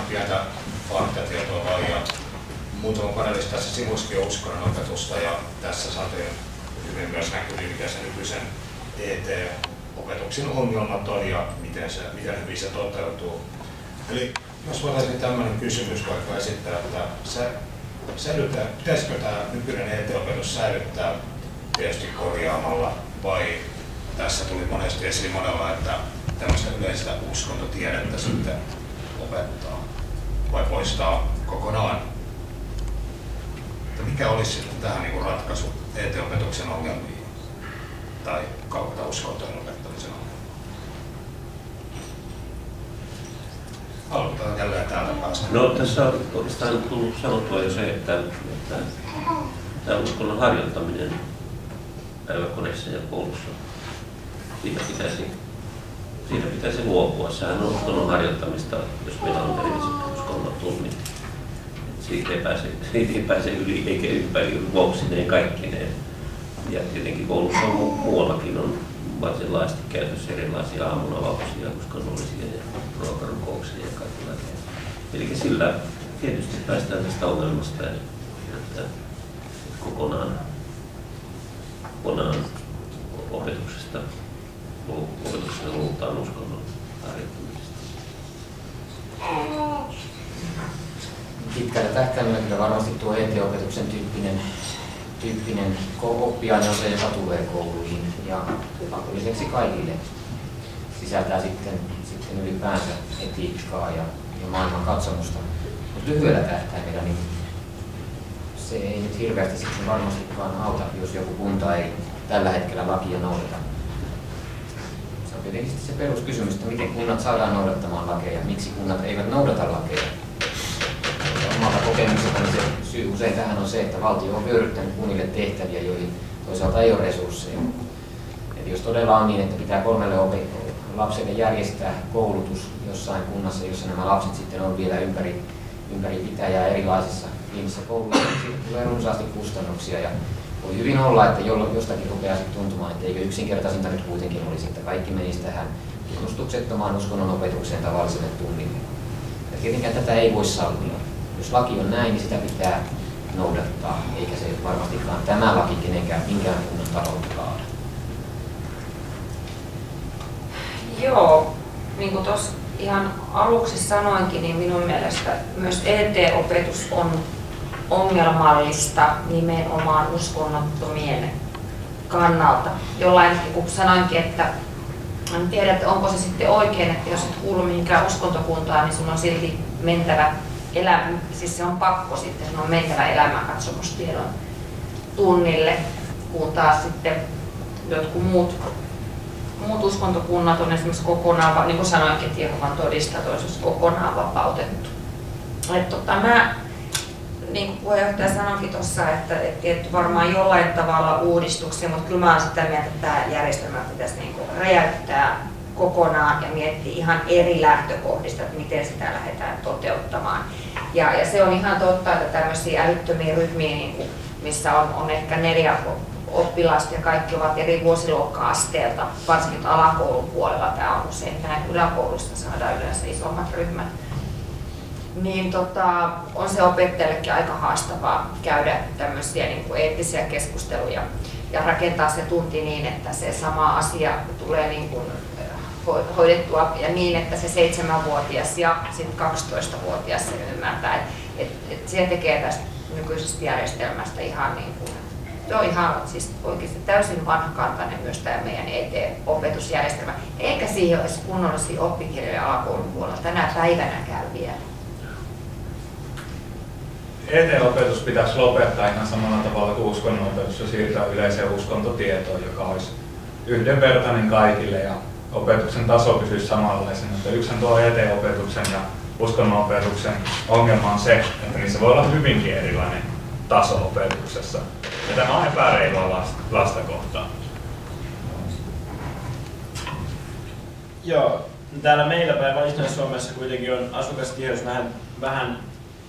pientä faktatietoa vaan, ja muutama panelista tässä sivuisikin uskonnon opetusta, ja tässä saatiin hyvin myös näkyviin, mikä se nykyisen ET-opetuksen ongelmat on ja miten hyvin se toteutuu. Eli jos voitaisiin tämmöinen kysymys vaikka esittää, että pitäisikö tämä nykyinen ET-opetus säilyttää tietysti korjaamalla, vai tässä tuli monesti esiin monella, että tämmöistä yleistä uskontotiedettä sitten opettaa vai poistaa kokonaan. Mikä olisi sitten tähän niin kuin ratkaisu ET-opetuksen ongelmiin tai kautta uskontojen opettamisen ongelmiin? Aloitetaan jälleen täältä päästä. No, tässä on oikeastaan tullut sanottua jo se, että tämä uskonnon harjoittaminen päiväkodeissa ja koulussa, siitä pitäisi luopua. Sehän on uskonnon harjoittamista, jos meillä on erilliset uskonnontunnit. Siitä ei pääse yli eikä ympäri vuoksineen kaikkineen. Ja tietenkin koulussa on muuallakin on varsin laajasti käytössä erilaisia aamunavauksia, uskonnollisia ja ruokarukouksia ja kaikenlaisia. Eli sillä tietysti päästään tästä ongelmasta, että kokonaan opetuksesta luovutaan uskonnon harjoittamisesta. Pitkällä tähtäimellä varmasti tuo ET-opetuksen tyyppinen oppiaine on se, joka tulee kouluihin ja pakolliseksi kaikille. Sisältää sitten ylipäänsä etiikkaa ja maailman katsomusta. Mutta lyhyellä tähtäimellä niin se ei nyt hirveästi sitten varmastikaan auta, jos joku kunta ei tällä hetkellä lakia noudata. Se on tietenkin se peruskysymys, että miten kunnat saadaan noudattamaan lakeja, miksi kunnat eivät noudata lakeja. Omalta kokemuksestani se syy usein tähän on se, että valtio on vyöryttänyt kunnille tehtäviä, joihin toisaalta ei ole resursseja. Eli jos todella on niin, että pitää 3 lapselle järjestää koulutus jossain kunnassa, jossa nämä lapset sitten on vielä ympäri pitäjää erilaisissa pienissä kouluissa, niin siitä tulee runsaasti kustannuksia. Ja voi hyvin olla, että jostakin rupeaa sitten tuntumaan, että eikö yksinkertaisinta nyt kuitenkin olisi, että kaikki menisi tähän kiinnostuksettomaan uskonnon opetukseen tavalliselle tunnille. Ja tietenkään tätä ei voi sallia. Jos laki on näin, niin sitä pitää noudattaa, eikä se varmastikaan tämä laki minkään kunnan taloutta kaada. Joo, niin kuin tuossa ihan aluksi sanoinkin, niin minun mielestä myös ET-opetus on ongelmallista nimenomaan uskonnottomien kannalta. Jollain, kun sanoinkin, että en tiedä, että onko se sitten oikein, että jos et kuulu mihinkään uskontokuntaan, niin sun on silti mentävä siis se on pakko sitten, sun on mentävä elämänkatsomustiedon tunnille, kun taas sitten jotkut muut uskontokunnat on esimerkiksi kokonaan, niin kuin sanoinkin, että Jehovan todistajat olisi kokonaan vapautettu. Mä, niin kuin puheenjohtaja sanoikin tuossa, että tietty varmaan jollain tavalla uudistuksia, mutta kyllä mä olen sitä mieltä, että tämä järjestelmä pitäisi niin kuin räjäyttää kokonaan ja miettiä ihan eri lähtökohdista, että miten sitä lähdetään toteuttamaan. Ja se on ihan totta, että tämmöisiä älyttömiä ryhmiä, niin kuin, missä on ehkä 4 oppilasta ja kaikki ovat eri vuosiluokka-asteelta, varsinkin alakoulun puolella tämä on usein näin, yläkoulusta saadaan yleensä isommat ryhmät. Niin on se opettajallekin aika haastavaa käydä tämmöisiä niin kuin eettisiä keskusteluja ja rakentaa se tunti niin, että se sama asia tulee niin kuin hoidettua ja niin, että se 7-vuotias ja sitten 12-vuotias sen ymmärtää. Se tekee tästä nykyisestä järjestelmästä ihan niin kuin, se on ihan siis oikeasti täysin vanhakantainen myös tämä meidän ET-opetusjärjestelmä. Eikä siihen olisi kunnollisia oppikirjoja alakoulun puolella tänä päivänäkään vielä. ET-opetus pitäisi lopettaa ihan samalla tavalla kuin uskonnonopetus ja siirtää yleiseen uskontotietoon, joka olisi yhdenvertainen kaikille ja opetuksen taso pysyisi samanlaisena. Yksihän tuo ET-opetuksen ja uskonnonopetuksen ongelma on se, että niissä voi olla hyvinkin erilainen taso opetuksessa. Ja tämä on epäreilua lasta kohtaan. Joo, täällä meillä päin Varsinais-Suomessa kuitenkin on asukastiheys vähän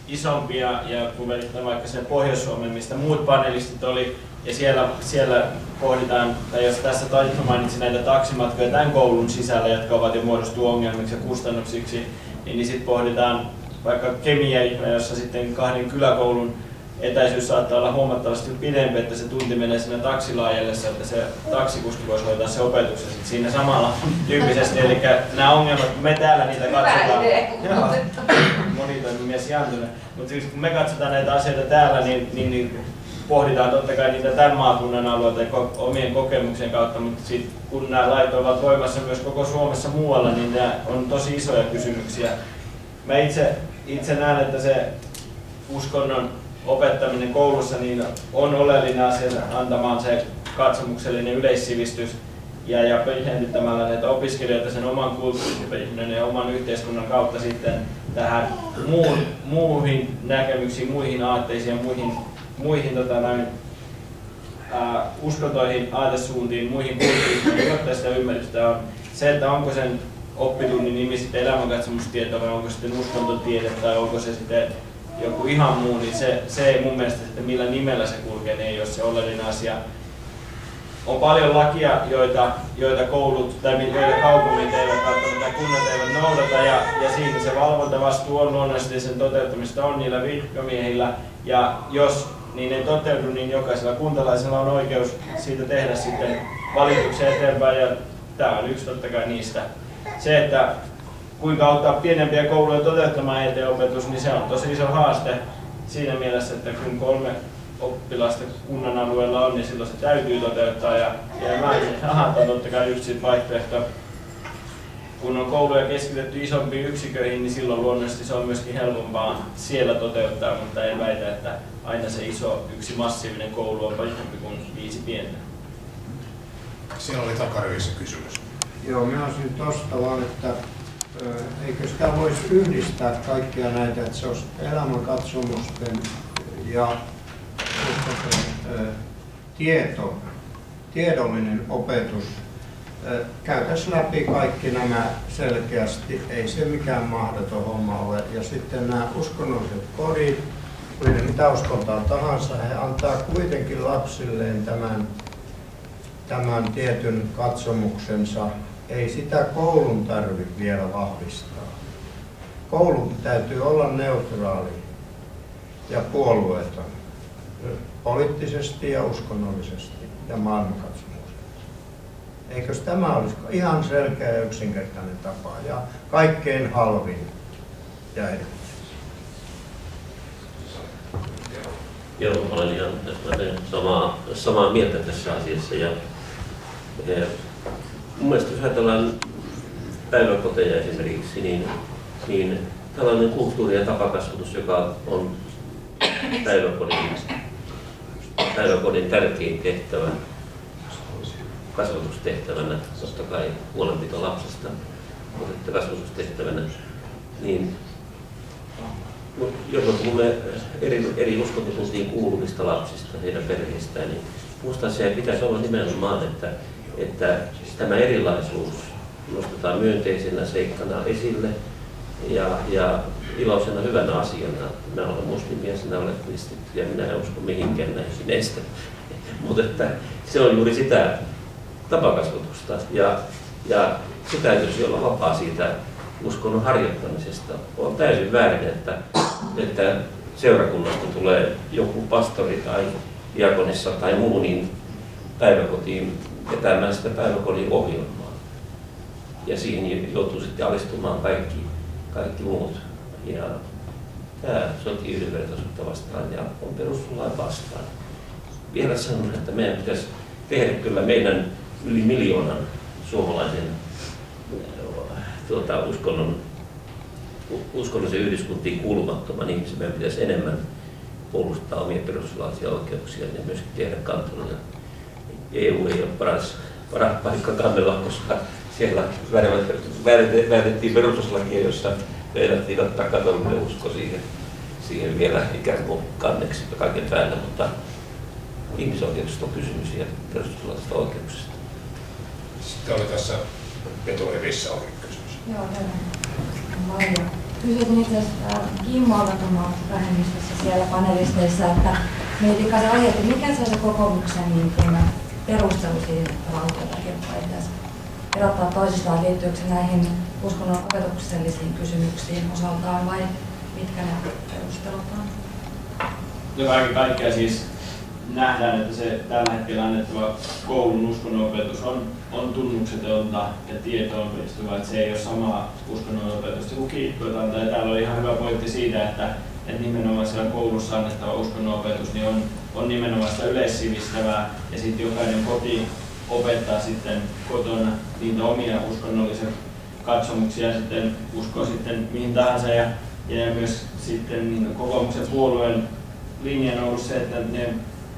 isompia ja kun verrataan vaikka sen Pohjois-Suomen, mistä muut panelistit oli, ja siellä pohditaan, tai jos tässä Taito mainitsi näitä taksimatkoja tämän koulun sisällä, jotka ovat jo muodostuu ongelmiksi ja kustannuksiksi, niin sitten pohditaan vaikka kemiaihme, jossa sitten 2 kyläkoulun etäisyys saattaa olla huomattavasti pidempi, että se tunti menee siinä taksilaajellessa, että se taksikuski voisi hoitaa se opetuksen siinä samalla tyyppisesti. Eli nämä ongelmat, kun me täällä niitä katsotaan, monitoimimies Jantunen, mutta siis kun me katsotaan näitä asioita täällä, niin pohditaan totta kai niitä tämän maakunnan alueelta ja omien kokemuksien kautta, mutta sit, kun nämä lait ovat voimassa myös koko Suomessa muualla, niin nämä on tosi isoja kysymyksiä. Mä itse näen, että se uskonnon opettaminen koulussa niin on oleellinen asia antamaan se katsomuksellinen yleissivistys ja pehmentyttämällä näitä opiskelijoita sen oman kulttuurin ja oman yhteiskunnan kautta sitten tähän muihin näkemyksiin, muihin aatteisiin ja muihin uskontoihin, aatesuuntiin, muihin kulttuuriin, jotta sitä ymmärrystä on. Se, että onko sen oppitunnin nimi sitten elämänkatsomustieto vai onko sitten uskontotiede tai onko se sitten joku ihan muu, niin se ei mun mielestä sitten millä nimellä se kulkee, niin ei ole se oleellinen asia. On paljon lakia, joita koulut tai joita kaupungit eivät välttämättä tai kunnat eivät noudata ja siinä se valvontavastuu on luonnollisesti sen toteuttamista on niillä virkamiehillä ja jos niin ei toteudu, niin jokaisella kuntalaisella on oikeus siitä tehdä sitten valituksia eteenpäin ja tämä on yksi totta kai niistä. Se, että kuinka auttaa pienempiä kouluja toteuttamaan etäopetus, niin se on tosi iso haaste siinä mielessä, että kun 3 oppilasta kunnan alueella on, niin silloin se täytyy toteuttaa. Ja on totta kai yksi vaihtoehto. Kun on kouluja keskitetty isompiin yksiköihin, niin silloin luonnollisesti se on myöskin helpompaa siellä toteuttaa, mutta en väitä, että aina se yksi massiivinen koulu on parempi kuin 5 pientä. Siellä oli takarivissä kysymys. Joo, minä olisin tuosta vaan, että eikö sitä voisi yhdistää kaikkia näitä, että se olisi elämänkatsomusten ja tiedollinen opetus. Käytäisiin läpi kaikki nämä selkeästi, ei se mikään mahdoton homma ole. Ja sitten nämä uskonnolliset kodit, mitä uskontaa tahansa, he antaa kuitenkin lapsilleen tämän tietyn katsomuksensa. Ei sitä koulun tarvitse vielä vahvistaa. Koulun täytyy olla neutraali ja puolueeton, poliittisesti ja uskonnollisesti ja maailmankatsomuksellisesti. Eikös tämä olisi ihan selkeä ja yksinkertainen tapa ja kaikkein halvin ja edullisin? Joo, olen ihan samaa mieltä tässä asiassa. Mun mielestä jos ajatellaan päiväkoteja esimerkiksi, niin tällainen kulttuuri- ja tapakasvatus, joka on päiväkodin tärkein tehtävä, kasvatustehtävänä, totta kai huolenpito lapsesta, mutta kasvatustehtävänä, niin jos me puhumme eri uskontokuntiin kuuluvista lapsista, heidän perheistään, niin minusta se pitäisi olla nimenomaan, että tämä erilaisuus nostetaan myönteisenä seikkana esille ja iloisena hyvänä asiana. Minä olen muslimia, sinä olet kristitty ja minä en usko mihinkään näihin estä. Mutta että se on juuri sitä tapakasvatusta ja se täytyisi olla vapaa siitä uskonnon harjoittamisesta. On täysin väärin, että seurakunnasta tulee joku pastori tai diakonissa tai muu niin päiväkotiin vetämään sitä päiväkodin ohjelmaa. Ja siihen joutuu sitten alistumaan kaikki muut. Ja tämä sotii yhdenvertaisuutta vastaan ja on perustuslain vastaan. Vielä sanon, että meidän pitäisi tehdä kyllä meidän yli 1 miljoonan suomalaisen uskonnollisen yhdyskuntiin kuulumattoman ihmisen. Meidän pitäisi enemmän puolustaa omia perustuslaillisia oikeuksia ja myöskin tehdä kanteluja. EU ei ole paras paikka kannella, koska siellä väännettiin perustuslakia, jossa meidät ottaa katolinen usko siihen vielä ikään kuin kanneksi kaiken päälle, mutta ihmisoikeuksista on kysymys ja perustuslaillisista oikeuksista. Sitten oli tässä eturivissä kysymys. Joo, Maija. Kysyisin itse asiassa Kimmoilta vähemmistössä siellä panelisteissa, että mietitkää se aihe, että mikä se on se kokoomuksen niin perustelu siihen, että valtio ja kirkko ei pitäisi erottaa toisistaan, liittyykö se näihin uskonnon opetuksellisiin kysymyksiin osaltaan vai mitkä ne perustelut on? Ja kaiken kaikkiaan siis nähdään, että se tällä hetkellä annettava koulun uskonnonopetus on tunnuksetonta ja tietoon perustuvaa, että se ei ole samaa uskonnonopetusta kuin kirkko antaa. Ja täällä oli ihan hyvä pointti siitä, että nimenomaan siellä koulussa annettava uskonnonopetus niin on nimenomaan sitä yleissivistävää ja sitten jokainen koti opettaa sitten kotona niitä omia uskonnollisia katsomuksia ja sitten uskoo sitten mihin tahansa ja myös sitten niin kokoomuksen puolueen linja on ollut se, että ne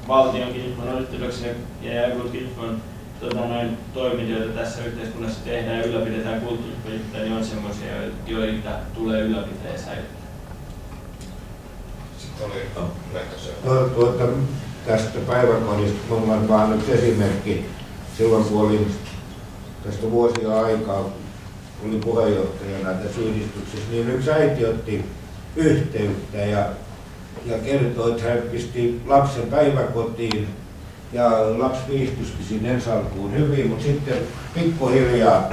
valtion kirkon, ortodoksen ja evankelikon toimit, joita tässä yhteiskunnassa tehdään ja ylläpidetään kulttuuriperinnettä, niin on semmoisia, joita tulee ylläpitää ja säilyttää. Sitten oli Lehtosen. Tästä päiväkodista minulla on vain yksi esimerkki. Silloin kun olin tästä vuosia aikaa, olin puheenjohtajana tässä yhdistyksessä, niin yksi äiti otti yhteyttä ja kertoi, että hän pisti lapsen päiväkotiin ja lapsi viihtyikin sinne ensi alkuun hyvin, mutta sitten pikkuhiljaa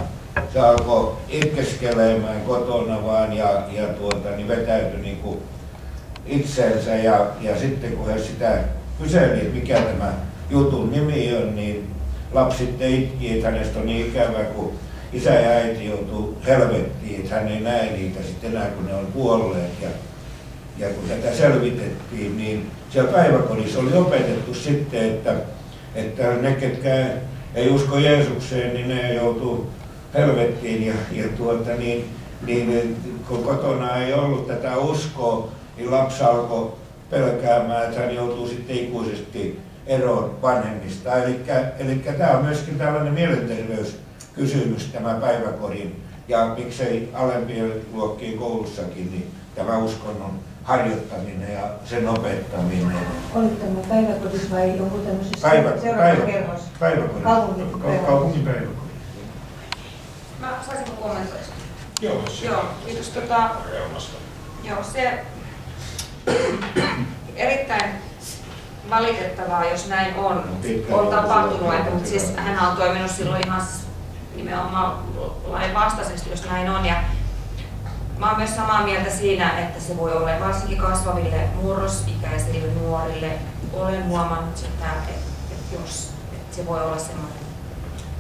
se alkoi itkeskelemään kotona vaan niin vetäytyi niin kuin itseensä ja sitten kun he sitä kyseli, että mikä tämä jutun nimi on, niin lapsi sitten itki, että hänestä on niin ikävää, kun isä ja äiti joutuu helvettiin, että hän ei näe niitä sitten enää, kun ne on kuolleet. Ja kun tätä selvitettiin, niin siellä päiväkodissa oli opetettu sitten, että ne, ketkä ei usko Jeesukseen, niin ne joutuu helvettiin. Niin kun kotona ei ollut tätä uskoa, niin lapsi alkoi pelkäämään, että hän joutuu sitten ikuisesti eroon vanhemmista. Eli tämä on myöskin tällainen mielenterveyskysymys, tämä päiväkodin, ja miksei alempien luokkien koulussakin, niin tämä uskonnon harjoittaminen ja sen opettaminen. Oliko tämä päiväkodissa vai jonkun tämmöisessä seuraavakerhossa? Kaupungin päiväkodissa. Mä saisinko kommentoida? Joo, siis reunasta. Joo, se erittäin valitettavaa, jos näin on tapahtunut, mutta siis hän on toiminut silloin ihan nimenomaan lain vastaisesti, jos näin on. Ja mä oon myös samaa mieltä siinä, että se voi olla varsinkin kasvaville murrosikäisille nuorille. Olen huomannut sitä, että se voi olla semmoinen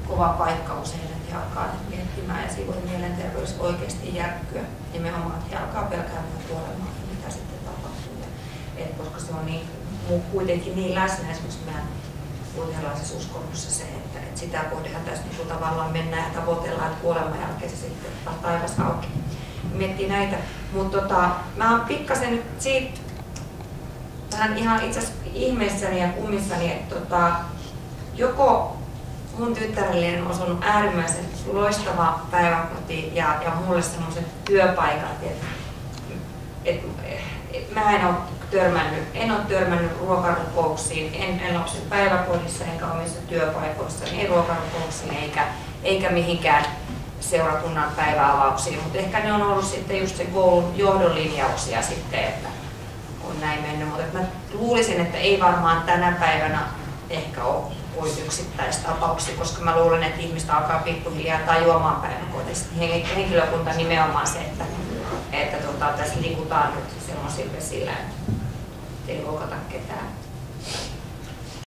kova paikka usein, että he alkaa miettimään ja siinä voi mielenterveys oikeasti järkkyä. Nimenomaan, että he alkaa pelkäämään kuolemaa, mitä sitten tapahtuu. Koska se on niin, kuitenkin niin läsnä esimerkiksi meidän luterilaisessa uskonnossa se, että sitä kohdehan tässä niin tavallaan mennään ja tavoitellaan, että kuoleman jälkeen se sitten taivas auki. Miettii näitä, mutta mä oon pikkasen nyt siitä vähän ihan itse asiassa ihmeissäni ja kummissani, että joko mun tyttärelleni on osunut äärimmäisen loistava päiväkoti ja mulle semmoiset työpaikat, että mä en ole törmännyt ruokarukouksiin, en lapsen päiväkodissa enkä omissa työpaikoissa, ei ruokarukouksiin eikä mihinkään seurakunnan päiväavauksiin, mutta ehkä ne on ollut sitten just sen koulun johdon linjauksia sitten, että on näin mennyt, mutta mä luulisin, että ei varmaan tänä päivänä ehkä ole yksittäistapauksia, koska mä luulen, että ihmiset alkaa pikkuhiljaa tajuamaan päiväkodissa. Henkilökunta nimenomaan se, että tässä liikutaan nyt semmoisilla vesillä, että ei loukata ketään.